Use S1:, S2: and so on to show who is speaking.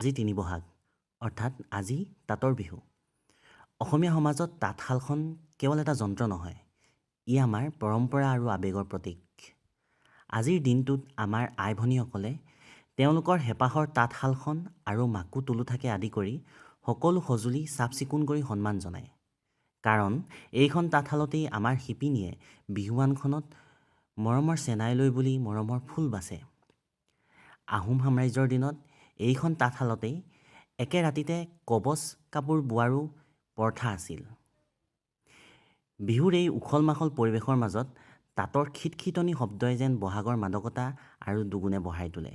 S1: আজি ৩ বহাগ অৰ্থাৎ আজি তাঁতৰ বিহু। অসমীয়া সমাজত তাঁতশালখন কেৱল এটা যন্ত্ৰ নহয়, ই আমাৰ পৰম্পৰা আৰু আৱেগৰ প্ৰতীক। আজিৰ দিনটোত আমাৰ আই ভনীসকলে তেওঁলোকৰ হেঁপাহৰ তাঁতশালখন আৰু মাকো তুলোঠাকে আদি কৰি সকলো সঁজুলি চাফ চিকুণ কৰি সন্মান জনায়। কাৰণ এইখন তাঁতশালতেই আমাৰ শিপিনীয়ে বিহুৱানখনত মৰমৰ চেনাই লৈ বুলি মৰমৰ ফুল বাচে। আহোম সাম্ৰাজ্যৰ দিনত এইখন তাঁতশালতেই একে ৰাতিতে কবচ কাপোৰ বোৱাৰো প্ৰথা আছিল। বিহুৰ এই উখল মাখল পৰিৱেশৰ মাজত তাঁতৰ খিটখিটনি শব্দই যেন বহাগৰ মাদকতা আৰু দুগুণে বঢ়াই তোলে।